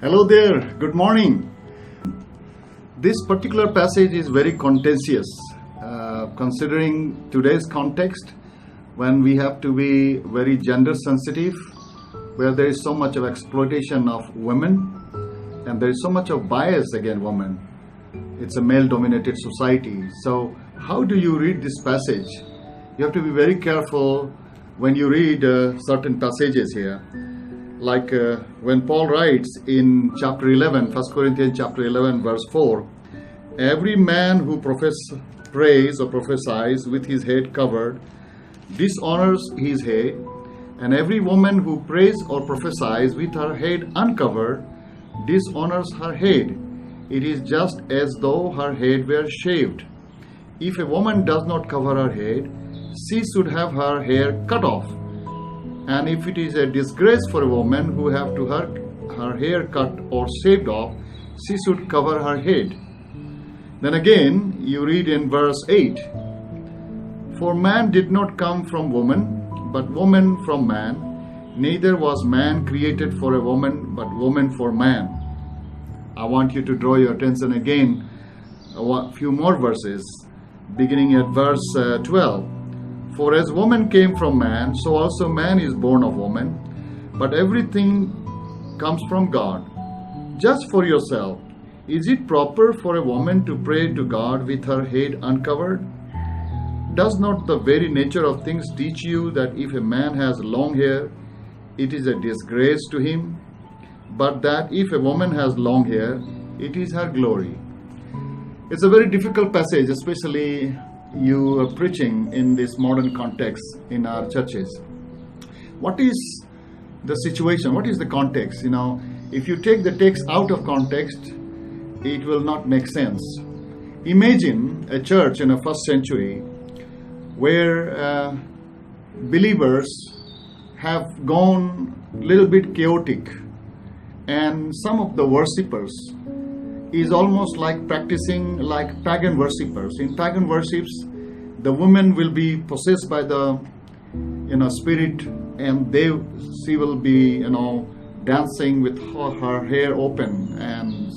Hello there, good morning. This particular passage is very contentious, considering today's context when we have to be very gender sensitive, where there is so much of exploitation of women and there is so much of bias against women. It's a male-dominated society. So how do you read this passage? You have to be very careful when you read certain passages here. Like when Paul writes in chapter 11, 1 Corinthians chapter 11, verse 4, every man who prays or prophesies with his head covered dishonors his head, and every woman who prays or prophesies with her head uncovered dishonors her head. It is just as though her head were shaved. If a woman does not cover her head, she should have her hair cut off. And if it is a disgrace for a woman who have to her hair cut or shaved off, she should cover her head. Then again, you read in verse 8, for man did not come from woman, but woman from man. Neither was man created for a woman, but woman for man. I want you to draw your attention again, a few more verses, beginning at verse 12. For as woman came from man, so also man is born of woman. But everything comes from God. Judge for yourself. Is it proper for a woman to pray to God with her head uncovered? Does not the very nature of things teach you that if a man has long hair, it is a disgrace to him? But that if a woman has long hair, it is her glory. It's a very difficult passage, especially you are preaching in this modern context in our churches. What is the situation? What is the context? If you take the text out of context, it will not make sense. Imagine a church in the first century where believers have gone a little bit chaotic, and some of the worshippers is almost like practicing like pagan worshippers. In pagan worships, the woman will be possessed by the spirit, and she will be dancing with her hair open, and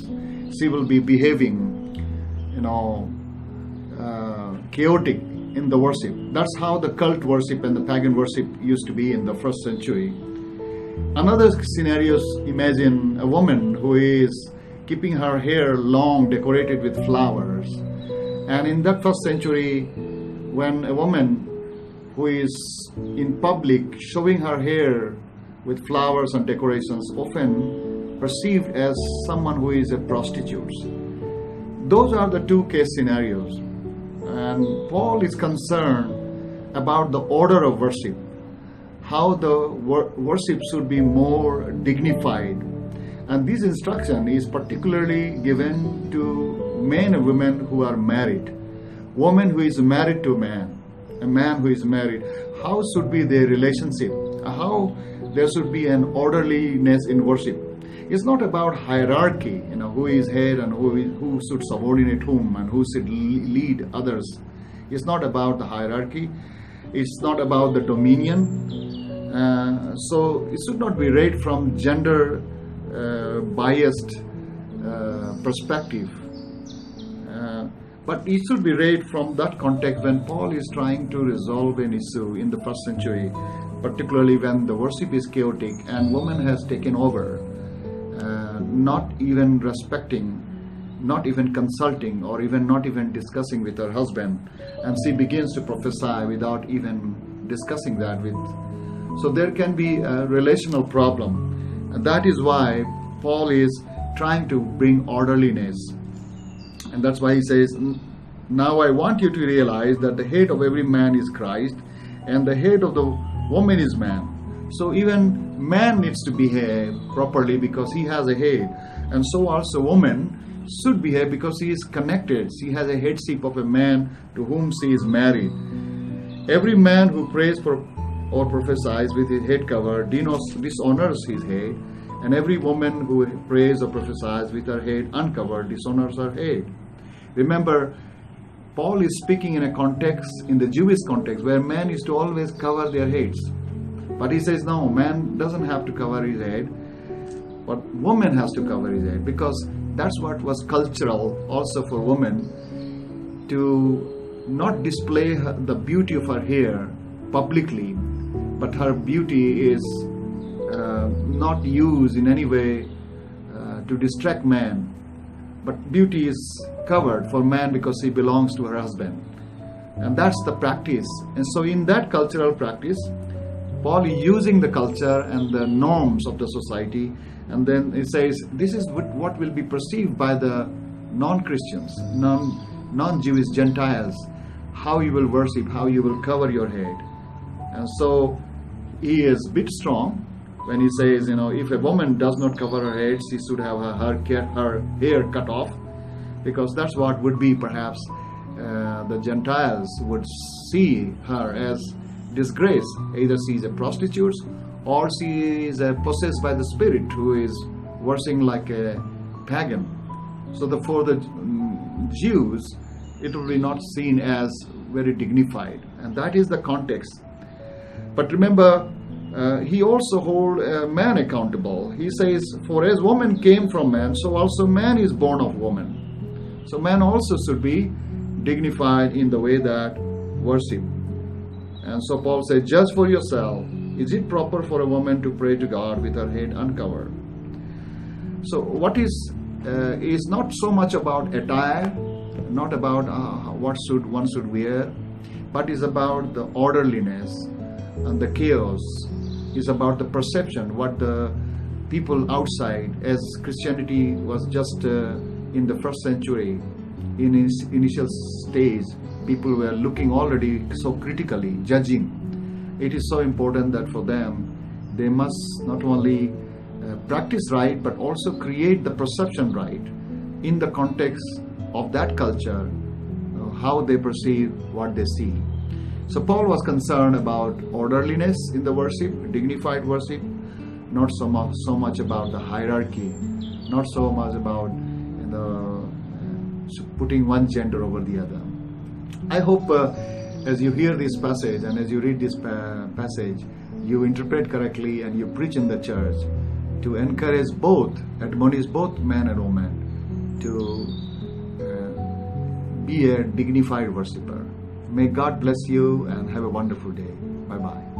she will be behaving chaotic in the worship. That's how the cult worship and the pagan worship used to be in the first century. Another scenario, imagine a woman who is keeping her hair long, decorated with flowers. And in that first century, when a woman who is in public showing her hair with flowers and decorations, often perceived as someone who is a prostitute. Those are the two case scenarios. And Paul is concerned about the order of worship, how the worship should be more dignified. And this instruction is particularly given to men and women who are married. Woman who is married to a man who is married. How should be their relationship? How there should be an orderliness in worship. It's not about hierarchy, who is head and who should subordinate whom and who should lead others. It's not about the hierarchy. It's not about the dominion. So it should not be read from gender biased perspective, but it should be read from that context when Paul is trying to resolve an issue in the first century, particularly when the worship is chaotic and woman has taken over, not even respecting, not even consulting, or even not even discussing with her husband, and she begins to prophesy without even discussing that with. So there can be a relational problem. And that is why Paul is trying to bring orderliness. And that's why he says, now I want you to realize that the head of every man is Christ, and the head of the woman is man. So even man needs to behave properly because he has a head. And so also woman should behave because she is connected. She has a headship of a man to whom she is married. Every man who prays for or prophesies with his head covered dishonors his head, and every woman who prays or prophesies with her head uncovered dishonors her head. Remember, Paul is speaking in a context, in the Jewish context, where man is to always cover their heads. But he says, no, man doesn't have to cover his head. but woman has to cover his head, because that's what was cultural also for women, to not display the beauty of her hair publicly, but her beauty is not used in any way to distract man, but beauty is covered for man because he belongs to her husband, and that's the practice. And so in that cultural practice, Paul is using the culture and the norms of the society, and then he says this is what will be perceived by the non-Christians, non-Jewish Gentiles, how you will worship, how you will cover your head. And so he is a bit strong when he says, if a woman does not cover her head, she should have her hair cut off, because that's what would be perhaps the Gentiles would see her as disgrace. Either she is a prostitute or she is possessed by the spirit who is worshiping like a pagan. So for the Jews, it will be not seen as very dignified, and that is the context. But remember, he also holds man accountable. He says, for as woman came from man, so also man is born of woman. So man also should be dignified in the way that worship. And so Paul says, judge for yourself, is it proper for a woman to pray to God with her head uncovered? So what is not so much about attire, not about what one should wear, but is about the orderliness and the chaos. Is about the perception, what the people outside, as Christianity was just in the first century, in its initial stage, people were looking already so critically, judging. It is so important that for them, they must not only practice right, but also create the perception right in the context of that culture, how they perceive what they see. So Paul was concerned about orderliness in the worship, dignified worship, not so much about the hierarchy, not so much about putting one gender over the other. I hope as you hear this passage and as you read this passage, you interpret correctly and you preach in the church to encourage admonish both man and woman to be a dignified worshiper. May God bless you and have a wonderful day. Bye-bye.